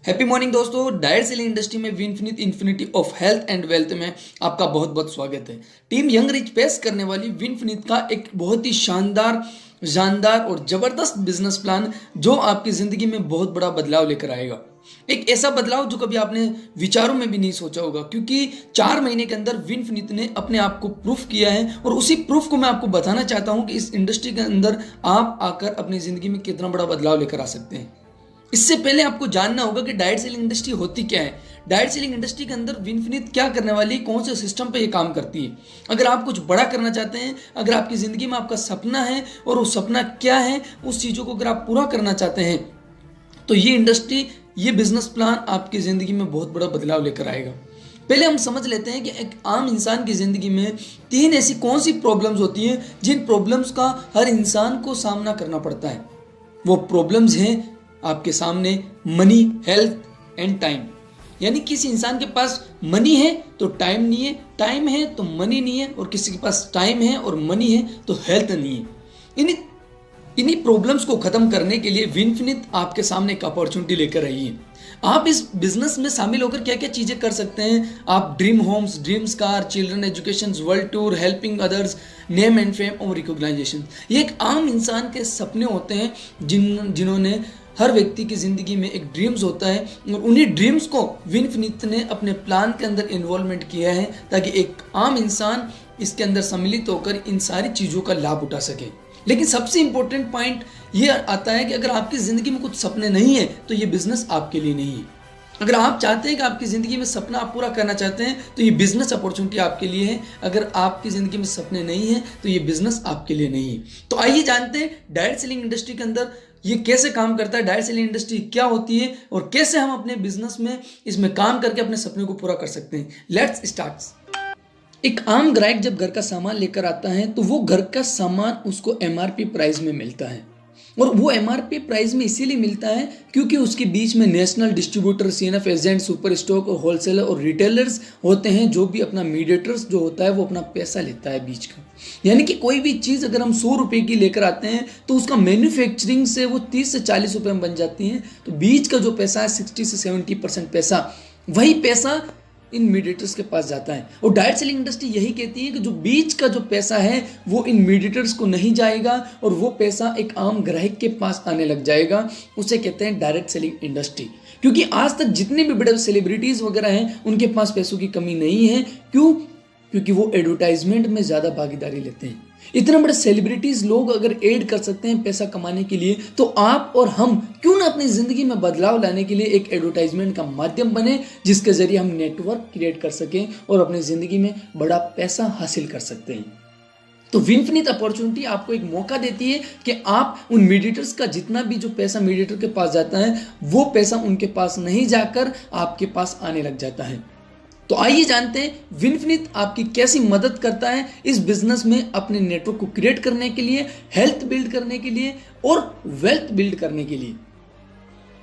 Happy morning दोस्तों। Direct selling industry में Winfinite infinity of health and wealth में आपका बहुत बहुत स्वागत है। टीम यंग रिच पेश करने वाली विनफिनिट का एक बहुत ही शानदार और जबरदस्त बिजनेस प्लान जो आपकी जिंदगी में बहुत बड़ा बदलाव लेकर आएगा। एक ऐसा बदलाव जो कभी आपने विचारों में भी नहीं सोचा होगा, क्योंकि 4 महीने के अंदर विनफिनिट ने अपने आप को प्रूफ किया है और उसी प्रूफ को मैं आपको बताना चाहता हूं कि इस इंडस्ट्री के अंदर आप आकर अपनी जिंदगी में कितना बड़ा बदलाव लेकर आ सकते हैं। इससे पहले आपको जानना होगा कि डायरेक्ट सेलिंग इंडस्ट्री होती क्या है। डायरेक्ट सेलिंग इंडस्ट्री के अंदर विनफिनिट क्या करने वाली है, कौन से सिस्टम पे ये काम करती है। अगर आप कुछ बड़ा करना चाहते हैं, अगर आपकी ज़िंदगी में आपका सपना है और वो सपना क्या है, उस चीज़ों को अगर आप पूरा करना चाहते हैं तो ये इंडस्ट्री, ये बिजनेस प्लान आपकी ज़िंदगी में बहुत बड़ा बदलाव लेकर आएगा। पहले हम समझ लेते हैं कि एक आम इंसान की ज़िंदगी में 3 ऐसी कौन सी प्रॉब्लम्स होती हैं जिन प्रॉब्लम्स का हर इंसान को सामना करना पड़ता है। वो प्रॉब्लम्स हैं आपके सामने मनी, हेल्थ एंड टाइम। यानी किसी इंसान के पास मनी है तो टाइम नहीं है, टाइम है तो मनी नहीं है, और किसी के पास टाइम है और मनी है तो हेल्थ नहीं है। इन्हीं प्रॉब्लम्स को खत्म करने के लिए विनफिनिट आपके सामने एक अपॉर्चुनिटी लेकर आई है। आप इस बिजनेस में शामिल होकर क्या क्या चीज़ें कर सकते हैं। आप dream homes, dreams car, children education, world tour, helping others, name and fame और रिकॉग्नाइजेशन। ये एक आम इंसान के सपने होते हैं जिन्होंने हर व्यक्ति की ज़िंदगी में एक ड्रीम्स होता है, और उन्हीं ड्रीम्स को विनफिनिट ने अपने प्लान के अंदर इन्वॉल्वमेंट किया है ताकि एक आम इंसान इसके अंदर सम्मिलित होकर इन सारी चीज़ों का लाभ उठा सके। लेकिन सबसे इंपॉर्टेंट पॉइंट ये आता है कि अगर आपकी ज़िंदगी में कुछ सपने नहीं है तो ये बिजनेस आपके लिए नहीं है। अगर आप चाहते हैं कि आपकी ज़िंदगी में सपना आप पूरा करना चाहते हैं तो ये बिजनेस अपॉर्चुनिटी आपके लिए है। अगर आपकी ज़िंदगी में सपने नहीं है तो ये बिजनेस आपके लिए नहीं है। तो आइए जानते हैं डायरेक्ट सेलिंग इंडस्ट्री के अंदर ये कैसे काम करता है, डायरेक्ट सेलिंग इंडस्ट्री क्या होती है और कैसे हम अपने बिजनेस में इसमें काम करके अपने सपने को पूरा कर सकते हैं। Let's start. एक आम ग्राहक जब घर का सामान लेकर आता है तो वो घर का सामान उसको एमआरपी प्राइस में मिलता है, और वो एमआरपी प्राइस में इसीलिए मिलता है क्योंकि उसके बीच में national distributor, CNF agent, super stock और होलसेलर और रिटेलर्स होते हैं, जो भी अपना मीडिएटर्स जो होता है वो अपना पैसा लेता है बीच का। यानी कि कोई भी चीज़ अगर हम 100 रुपये की लेकर आते हैं तो उसका मैन्युफैक्चरिंग से वो 30 से 40 रुपये में बन जाती है। तो बीच का जो पैसा है 60 से 70% पैसा, वही पैसा इन मीडिएटर्स के पास जाता है। और डायरेक्ट सेलिंग इंडस्ट्री यही कहती है कि जो बीच का जो पैसा है वो इन मीडिएटर्स को नहीं जाएगा और वो पैसा एक आम ग्राहक के पास आने लग जाएगा। उसे कहते हैं डायरेक्ट सेलिंग इंडस्ट्री। क्योंकि आज तक जितने भी बड़े सेलिब्रिटीज़ वगैरह हैं उनके पास पैसों की कमी नहीं है। क्यों? क्योंकि वो एडवर्टाइजमेंट में ज़्यादा भागीदारी लेते हैं। इतने बड़े सेलिब्रिटीज़ लोग अगर एड कर सकते हैं पैसा कमाने के लिए, तो आप और हम क्यों ना अपनी ज़िंदगी में बदलाव लाने के लिए एक एडवर्टाइजमेंट का माध्यम बने, जिसके ज़रिए हम नेटवर्क क्रिएट कर सकें और अपनी ज़िंदगी में बड़ा पैसा हासिल कर सकते हैं। तो विनफिनिट अपॉर्चुनिटी आपको एक मौका देती है कि आप उन मीडिएटर्स का जितना भी जो पैसा मीडिएटर के पास जाता है वो पैसा उनके पास नहीं जाकर आपके पास आने लग जाता है। तो आइए जानते हैं विनफिनिट आपकी कैसी मदद करता है इस बिजनेस में अपने नेटवर्क को क्रिएट करने के लिए, हेल्थ बिल्ड करने के लिए और वेल्थ बिल्ड करने के लिए।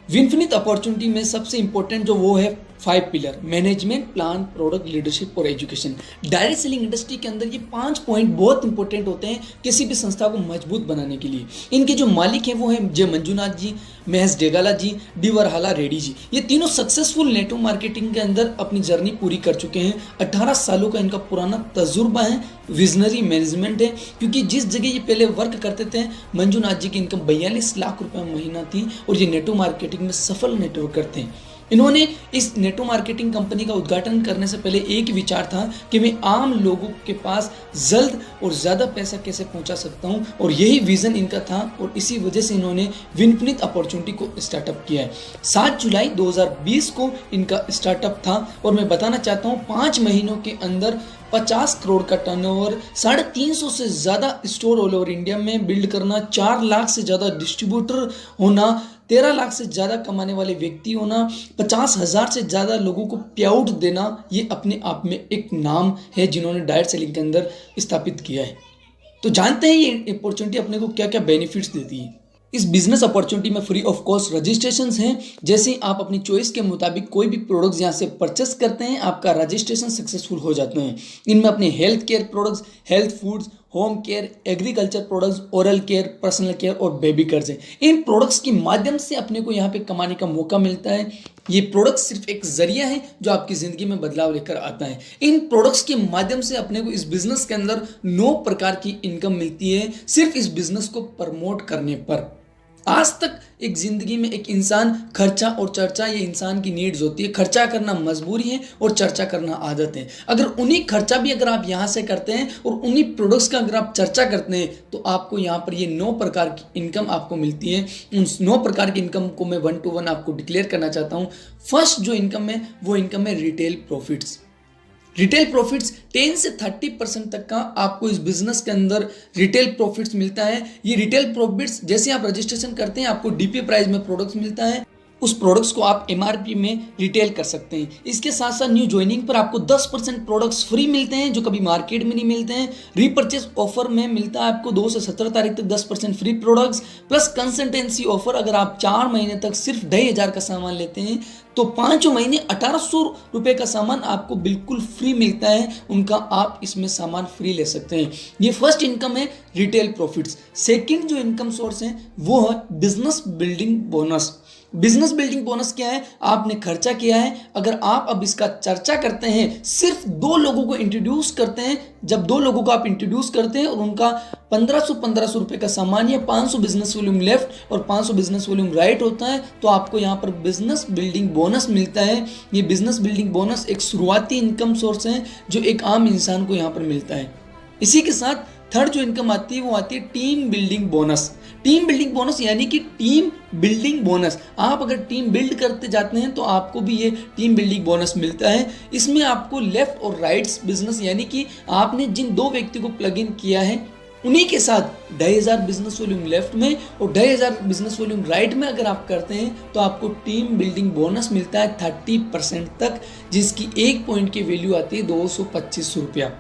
विनफिनिट अपॉर्चुनिटी में सबसे इंपॉर्टेंट जो वो है 5 pillar: management, plan, product, leadership और एजुकेशन। डायरेक्ट सेलिंग इंडस्ट्री के अंदर ये 5 पॉइंट बहुत इंपॉर्टेंट होते हैं किसी भी संस्था को मजबूत बनाने के लिए। इनके जो मालिक हैं वो हैं जय मंजुनाथ जी, महेश डेगाला जी, डी वरहाला रेड्डी जी। ये तीनों सक्सेसफुल नेटवर्क मार्केटिंग के अंदर अपनी जर्नी पूरी कर चुके हैं। 18 सालों का इनका पुराना तजुर्बा है, विजनरी मैनेजमेंट है। क्योंकि जिस जगह ये पहले वर्क करते थे, मंजुनाथ जी की इनकम 42 लाख रुपये महीना थी और ये नेटवर्क मार्केटिंग में सफल नेटवर्क करते हैं। इन्होंने इस नेटवर्क मार्केटिंग कंपनी का उद्घाटन करने से पहले एक विचार था कि मैं आम लोगों के पास जल्द और ज़्यादा पैसा कैसे पहुंचा सकता हूं, और यही विज़न इनका था और इसी वजह से इन्होंने विनफिनिट अपॉर्चुनिटी को स्टार्टअप किया है। 7 जुलाई 2020 को इनका स्टार्टअप था और मैं बताना चाहता हूँ 5 महीनों के अंदर 50 करोड़ का टर्नओवर, 350 से ज़्यादा स्टोर ऑल ओवर इंडिया में बिल्ड करना, 4 लाख से ज़्यादा डिस्ट्रीब्यूटर होना, 13 लाख से ज़्यादा कमाने वाले व्यक्ति होना, 50,000 से ज़्यादा लोगों को पे आउट देना, ये अपने आप में एक नाम है जिन्होंने डायरेक्ट सेलिंग के अंदर स्थापित किया है। तो जानते हैं ये अपॉर्चुनिटी अपने को क्या क्या बेनिफिट्स देती है। इस बिजनेस अपॉर्चुनिटी में फ्री ऑफ कॉस्ट रजिस्ट्रेशंस हैं। जैसे ही आप अपनी चॉइस के मुताबिक कोई भी प्रोडक्ट्स यहाँ से परचेस करते हैं, आपका रजिस्ट्रेशन सक्सेसफुल हो जाते हैं। इनमें अपने health care products, health foods, home care, agriculture products, oral care, personal care और बेबी केयर हैं। इन प्रोडक्ट्स के माध्यम से अपने को यहाँ पे कमाने का मौका मिलता है। ये प्रोडक्ट्स सिर्फ एक जरिया है जो आपकी ज़िंदगी में बदलाव लेकर आता है। इन प्रोडक्ट्स के माध्यम से अपने को इस बिजनेस के अंदर 9 प्रकार की इनकम मिलती है सिर्फ इस बिजनेस को प्रमोट करने पर। आज तक एक ज़िंदगी में एक इंसान खर्चा और चर्चा, ये इंसान की नीड्स होती है। खर्चा करना मजबूरी है और चर्चा करना आदत है। अगर उन्हीं खर्चा भी अगर आप यहाँ से करते हैं और उन्हीं प्रोडक्ट्स का अगर आप चर्चा करते हैं तो आपको यहाँ पर ये 9 प्रकार की इनकम आपको मिलती है। उन 9 प्रकार की इनकम को मैं 1 to 1 आपको डिक्लेयर करना चाहता हूँ। फर्स्ट जो इनकम है वो इनकम है रिटेल प्रॉफिट्स। रिटेल प्रॉफिट्स 10 से 30% तक का आपको इस बिजनेस के अंदर रिटेल प्रॉफिट्स मिलता है। ये रिटेल प्रॉफिट्स जैसे आप रजिस्ट्रेशन करते हैं आपको डीपी प्राइस में प्रोडक्ट्स मिलता है, उस प्रोडक्ट्स को आप एमआरपी में रिटेल कर सकते हैं। इसके साथ साथ न्यू ज्वाइनिंग पर आपको 10% प्रोडक्ट्स फ्री मिलते हैं जो कभी मार्केट में नहीं मिलते हैं। रीपर्चेस ऑफर में मिलता है आपको 2 से 17 तारीख तक 10% free products plus consultancy offer. अगर आप 4 महीने तक सिर्फ 2,500 का सामान लेते हैं तो 5 महीने 1800 रुपये का सामान आपको बिल्कुल फ्री मिलता है, उनका आप इसमें सामान फ्री ले सकते हैं। ये फर्स्ट इनकम है रिटेल प्रॉफिट्स। सेकंड जो इनकम सोर्स है वो है business building bonus. Business building bonus क्या है? आपने खर्चा किया है, अगर आप अब इसका चर्चा करते हैं, सिर्फ 2 लोगों को इंट्रोड्यूस करते हैं, जब 2 लोगों को आप इंट्रोड्यूस करते हैं और उनका 1500 रुपये का सामान या 500 बिजनेस वॉल्यूम लेफ्ट और 500 बिजनेस वॉल्यूम राइट होता है तो आपको यहाँ पर बिजनेस बिल्डिंग बोनस मिलता है। ये बिजनेस बिल्डिंग बोनस एक शुरुआती इनकम सोर्स है जो एक आम इंसान को यहाँ पर मिलता है। इसी के साथ थर्ड जो इनकम आती है वो आती है team building bonus. Team building bonus यानी कि टीम बिल्डिंग बोनस। आप अगर टीम बिल्ड करते जाते हैं तो आपको भी ये टीम बिल्डिंग बोनस मिलता है। इसमें आपको लेफ्ट और राइट्स बिजनेस यानी कि आपने जिन 2 व्यक्ति को प्लग इन किया है उन्हीं के साथ 2,500 बिजनेस वॉल्यूम लेफ्ट में और 2,500 बिजनेस वॉल्यूम राइट में अगर आप करते हैं तो आपको टीम बिल्डिंग बोनस मिलता है 30% तक, जिसकी 1 पॉइंट की वैल्यू आती है 225 रुपया।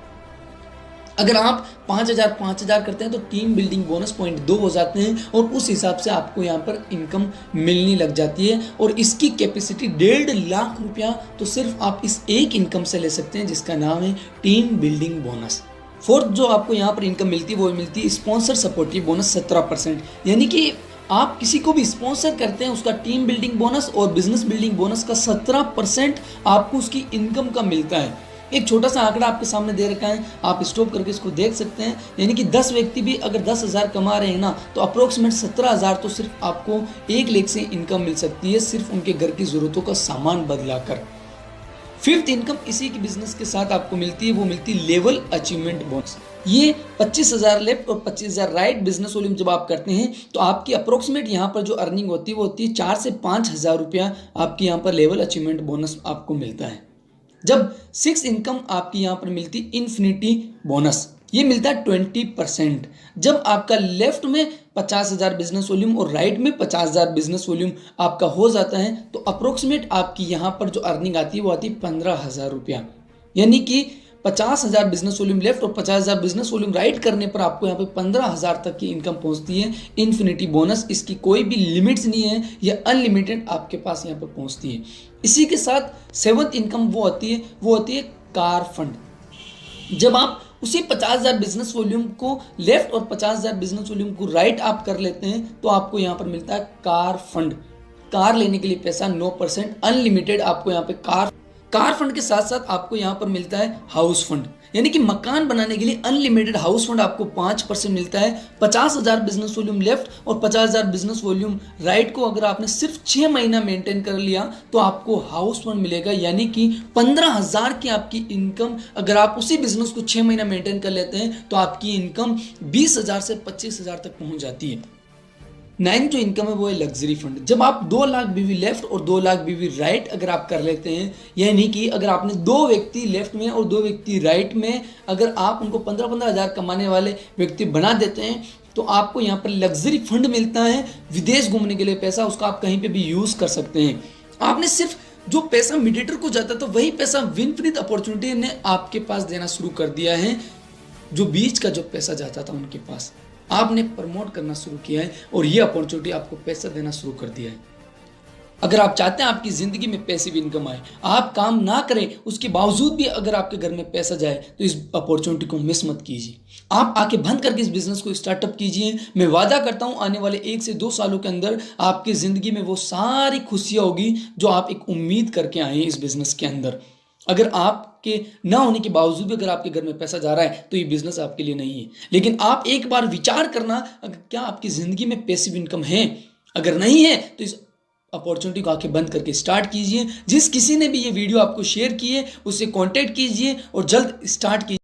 अगर आप 5,000 करते हैं तो टीम बिल्डिंग बोनस 0.2 हो जाते हैं और उस हिसाब से आपको यहाँ पर इनकम मिलने लग जाती है। और इसकी कैपेसिटी 1.5 लाख रुपया तो सिर्फ आप इस एक इनकम से ले सकते हैं जिसका नाम है टीम बिल्डिंग बोनस। फोर्थ जो आपको यहाँ पर इनकम मिलती है वो मिलती है स्पॉन्सर सपोर्टिव बोनस 17%। यानी कि आप किसी को भी स्पॉन्सर करते हैं उसका टीम बिल्डिंग बोनस और बिजनेस बिल्डिंग बोनस का 17% आपको उसकी इनकम का मिलता है। एक छोटा सा आंकड़ा आपके सामने दे रखा है, आप स्टॉप करके इसको देख सकते हैं। यानी कि 10 व्यक्ति भी अगर 10,000 कमा रहे हैं ना तो अप्रोक्सीमेट 17,000 तो सिर्फ आपको 1 लाख से इनकम मिल सकती है सिर्फ उनके घर की ज़रूरतों का सामान बदलाकर। फिफ्थ इनकम इसी की बिजनेस के साथ आपको मिलती है, वो मिलती है लेवल अचीवमेंट बोनस। ये 25,000 लेफ्ट और 25,000 राइट बिजनेस वॉल्यूम जब आप करते हैं तो आपकी अप्रोक्सीमेट यहाँ पर जो अर्निंग होती है वो होती है 4 से 5,000 रुपया आपकी यहाँ पर लेवल अचीवमेंट बोनस आपको मिलता है। जब 6 इनकम आपकी यहाँ पर मिलती इन्फिनिटी बोनस, ये मिलता है 20%। जब आपका लेफ्ट में 50,000 बिजनेस वॉल्यूम और राइट में 50,000 बिजनेस वॉल्यूम आपका हो जाता है तो अप्रोक्सीमेट आपकी यहाँ पर जो अर्निंग आती है वो आती है 15,000 रुपया। यानी कि 50,000 बिजनेस वॉल्यूम लेफ्ट और 50,000 बिजनेस वॉल्यूम राइट करने पर आपको यहाँ पे 15,000 तक की इनकम पहुँचती है। इन्फिनिटी बोनस, इसकी कोई भी लिमिट्स नहीं है, ये अनलिमिटेड आपके पास यहाँ पर पहुँचती है। इसी के साथ 7th इनकम वो होती है कार फंड। जब आप उसी 50,000 बिजनेस वॉल्यूम को लेफ्ट और 50,000 बिजनेस वॉल्यूम को राइट आप कर लेते हैं तो आपको यहाँ पर मिलता है कार फंड। कार लेने के लिए पैसा 9% अनलिमिटेड आपको यहाँ पे कार फंड के साथ साथ आपको यहाँ पर मिलता है हाउस फंड। यानी कि मकान बनाने के लिए अनलिमिटेड हाउस फंड आपको 5% मिलता है। 50,000 बिजनेस वॉल्यूम लेफ्ट और 50,000 बिजनेस वॉल्यूम राइट को अगर आपने सिर्फ 6 महीना मेंटेन कर लिया तो आपको हाउस फंड मिलेगा। यानी कि 15,000 की आपकी इनकम अगर आप उसी बिजनेस को 6 महीना मेंटेन कर लेते हैं तो आपकी इनकम 20,000 से 25,000 तक पहुंच जाती है। 9th जो इनकम है वो है लग्जरी फंड। जब आप 2 लाख बीवी लेफ्ट और 2 लाख बीवी राइट अगर आप कर लेते हैं, यानी कि अगर आपने 2 व्यक्ति लेफ्ट में और 2 व्यक्ति राइट में अगर आप उनको 15,000 कमाने वाले व्यक्ति बना देते हैं तो आपको यहाँ पर लग्जरी फंड मिलता है। विदेश घूमने के लिए पैसा, उसका आप कहीं पर भी यूज़ कर सकते हैं। आपने सिर्फ जो पैसा मीडिएटर को जाता था वही पैसा विनफ्रीद अपॉर्चुनिटी ने आपके पास देना शुरू कर दिया है। जो बीच का जो पैसा जाता था उनके पास आपने प्रमोट करना शुरू किया है और ये अपॉर्चुनिटी आपको पैसा देना शुरू कर दिया है। अगर आप चाहते हैं आपकी ज़िंदगी में पैसिव इनकम आए, आप काम ना करें उसके बावजूद भी अगर आपके घर में पैसा जाए, तो इस अपॉर्चुनिटी को मिस मत कीजिए। आप आंखें बंद करके इस बिज़नेस को स्टार्टअप कीजिए। मैं वादा करता हूं आने वाले 1 से 2 सालों के अंदर आपकी ज़िंदगी में वो सारी खुशियाँ होगी जो आप एक उम्मीद करके आए हैं इस बिज़नेस के अंदर। अगर आपके ना होने के बावजूद भी अगर आपके घर में पैसा जा रहा है, तो ये बिज़नेस आपके लिए नहीं है। लेकिन आप एक बार विचार करना, क्या आपकी ज़िंदगी में पैसिव इनकम है? अगर नहीं है तो इस अपॉर्चुनिटी को आंखें बंद करके स्टार्ट कीजिए। जिस किसी ने भी ये वीडियो आपको शेयर की है उससे कांटेक्ट कीजिए और जल्द स्टार्ट कीजिए।